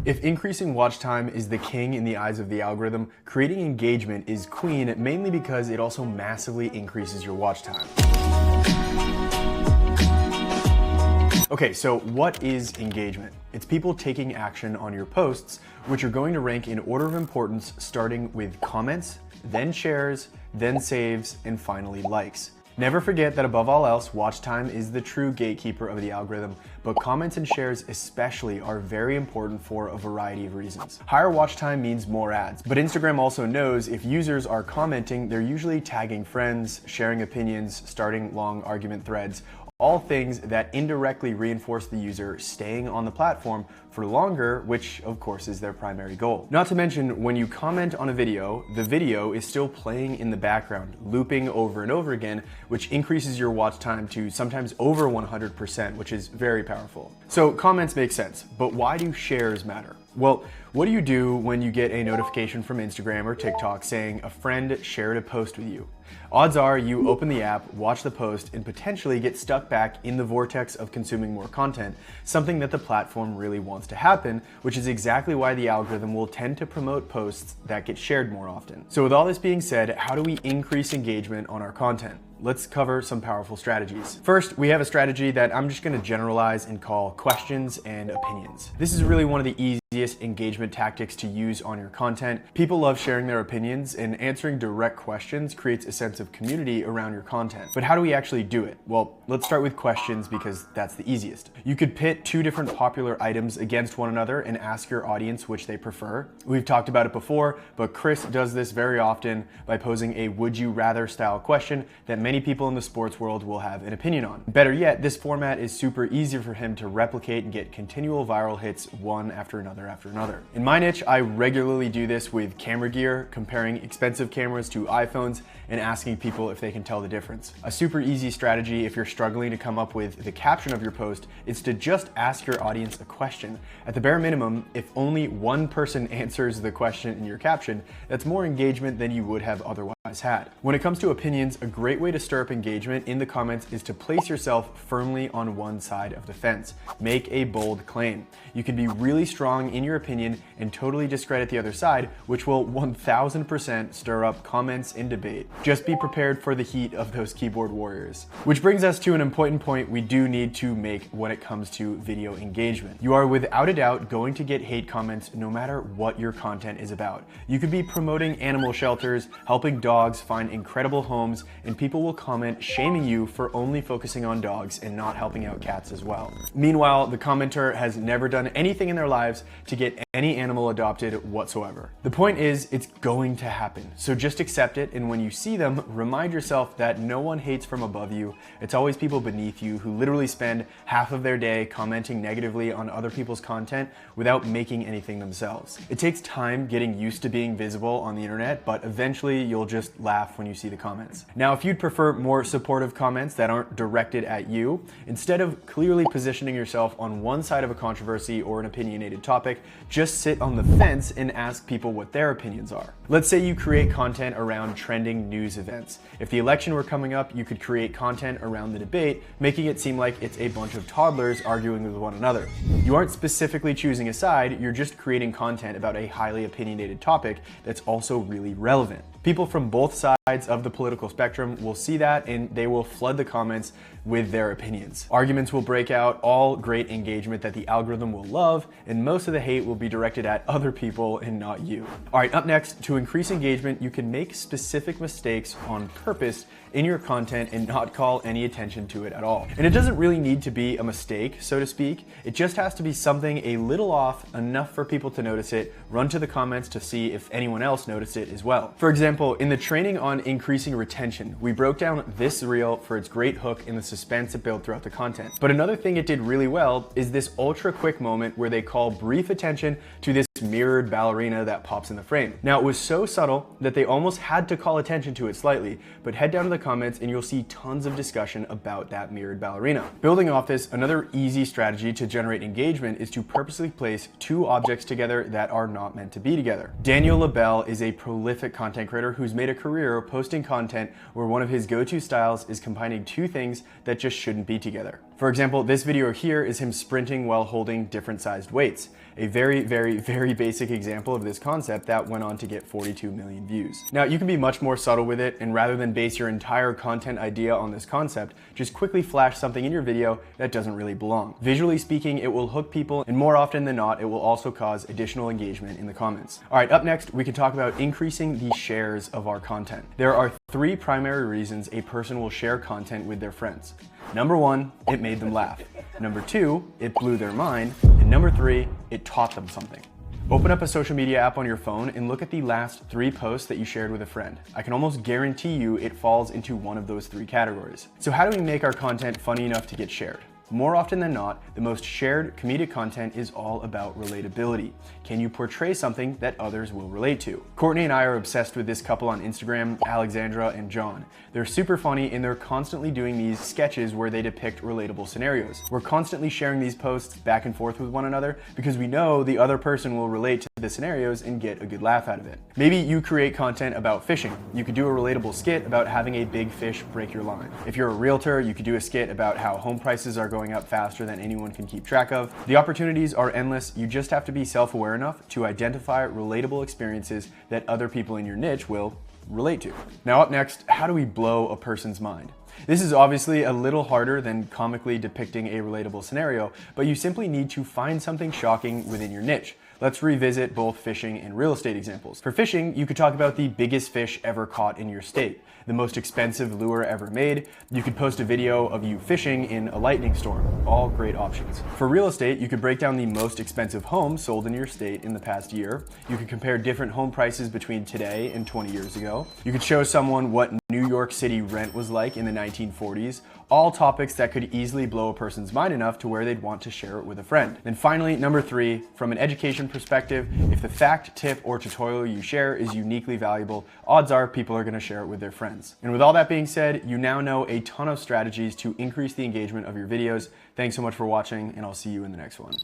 If increasing watch time is the king in the eyes of the algorithm, creating engagement is queen, mainly because it also massively increases your watch time. Okay, so what is engagement? It's people taking action on your posts, which are going to rank in order of importance, starting with comments, then shares, then saves, and finally likes. Never forget that above all else, watch time is the true gatekeeper of the algorithm, but comments and shares especially are very important for a variety of reasons. Higher watch time means more ads, but Instagram also knows if users are commenting, they're usually tagging friends, sharing opinions, starting long argument threads, all things that indirectly reinforce the user staying on the platform for longer, which of course is their primary goal. Not to mention, when you comment on a video, the video is still playing in the background, looping over and over again, which increases your watch time to sometimes over 100%, which is very powerful. So comments make sense, but why do shares matter? Well, what do you do when you get a notification from Instagram or TikTok saying a friend shared a post with you? Odds are you open the app, watch the post, and potentially get stuck back in the vortex of consuming more content, something that the platform really wants to happen, which is exactly why the algorithm will tend to promote posts that get shared more often. So with all this being said, how do we increase engagement on our content? Let's cover some powerful strategies. First, we have a strategy that I'm just going to generalize and call questions and opinions. This is really one of the easiest engagement tactics to use on your content. People love sharing their opinions, and answering direct questions creates a sense of community around your content. But how do we actually do it? Well, let's start with questions because that's the easiest. You could pit two different popular items against one another and ask your audience which they prefer. We've talked about it before, but Chris does this very often by posing a would you rather style question that many people in the sports world will have an opinion on. Better yet, this format is super easy for him to replicate and get continual viral hits one after another after another. In my niche, I regularly do this with camera gear, comparing expensive cameras to iPhones and asking people if they can tell the difference. A super easy strategy if you're struggling to come up with the caption of your post is to just ask your audience a question. At the bare minimum, if only one person answers the question in your caption, that's more engagement than you would have otherwise had. When it comes to opinions, a great way to stir up engagement in the comments is to place yourself firmly on one side of the fence. Make a bold claim. You can be really strong in your opinion and totally discredit the other side, which will 1000% stir up comments and debate. Just be prepared for the heat of those keyboard warriors. Which brings us to an important point we do need to make when it comes to video engagement. You are without a doubt going to get hate comments no matter what your content is about. You could be promoting animal shelters, helping dogs find incredible homes, and people will comment shaming you for only focusing on dogs and not helping out cats as well. Meanwhile, the commenter has never done anything in their lives to get any animal adopted whatsoever. The point is, it's going to happen. So just accept it, and when you see them, remind yourself that no one hates from above you. It's always people beneath you who literally spend half of their day commenting negatively on other people's content without making anything themselves. It takes time getting used to being visible on the internet, but eventually you'll just laugh when you see the comments. Now, if you'd prefer more supportive comments that aren't directed at you, instead of clearly positioning yourself on one side of a controversy or an opinionated topic, just sit on the fence and ask people what their opinions are. Let's say you create content around trending news events. If the election were coming up, you could create content around the debate, making it seem like it's a bunch of toddlers arguing with one another. You aren't specifically choosing a side, you're just creating content about a highly opinionated topic that's also really relevant. People from both sides of the political spectrum will see that, and they will flood the comments with their opinions. Arguments will break out, all great engagement that the algorithm will love, and most of the hate will be directed at other people and not you. All right, up next, to increase engagement, you can make specific mistakes on purpose in your content and not call any attention to it at all. And it doesn't really need to be a mistake, so to speak. It just has to be something a little off, enough for people to notice it, run to the comments to see if anyone else noticed it as well. For example, in the training on increasing retention, we broke down this reel for its great hook and the suspense it built throughout the content. But another thing it did really well is this ultra quick moment where they call brief attention to this mirrored ballerina that pops in the frame. Now, it was so subtle that they almost had to call attention to it slightly, but head down to the comments and you'll see tons of discussion about that mirrored ballerina. Building off this, another easy strategy to generate engagement is to purposely place two objects together that are not meant to be together. Daniel LaBelle is a prolific content creator who's made a career posting content where one of his go-to styles is combining two things that just shouldn't be together. For example, this video here is him sprinting while holding different sized weights. A very, very, very basic example of this concept that went on to get 42 million views. Now, you can be much more subtle with it, and rather than base your entire content idea on this concept, just quickly flash something in your video that doesn't really belong. Visually speaking, it will hook people, and more often than not, it will also cause additional engagement in the comments. All right, up next, we can talk about increasing the shares of our content. There are 3 primary reasons a person will share content with their friends. Number 1, it made them laugh. Number 2, it blew their mind. And number 3, it taught them something. Open up a social media app on your phone and look at the last 3 posts that you shared with a friend. I can almost guarantee you it falls into one of those 3 categories. So how do we make our content funny enough to get shared? More often than not, the most shared comedic content is all about relatability. Can you portray something that others will relate to? Courtney and I are obsessed with this couple on Instagram, Alexandra and John. They're super funny and they're constantly doing these sketches where they depict relatable scenarios. We're constantly sharing these posts back and forth with one another because we know the other person will relate to the scenarios and get a good laugh out of it. Maybe you create content about fishing. You could do a relatable skit about having a big fish break your line. If you're a realtor, you could do a skit about how home prices are going up faster than anyone can keep track of. The opportunities are endless. You just have to be self-aware enough to identify relatable experiences that other people in your niche will relate to. Now up next, how do we blow a person's mind? This is obviously a little harder than comically depicting a relatable scenario, but you simply need to find something shocking within your niche. Let's revisit both fishing and real estate examples. For fishing, you could talk about the biggest fish ever caught in your state, the most expensive lure ever made. You could post a video of you fishing in a lightning storm. All great options. For real estate, you could break down the most expensive home sold in your state in the past year. You could compare different home prices between today and 20 years ago. You could show someone what New York City rent was like in the 1940s. All topics that could easily blow a person's mind enough to where they'd want to share it with a friend. And finally, number 3, from an education perspective, if the fact, tip, or tutorial you share is uniquely valuable, odds are people are going to share it with their friends. And with all that being said, you now know a ton of strategies to increase the engagement of your videos. Thanks so much for watching, and I'll see you in the next one.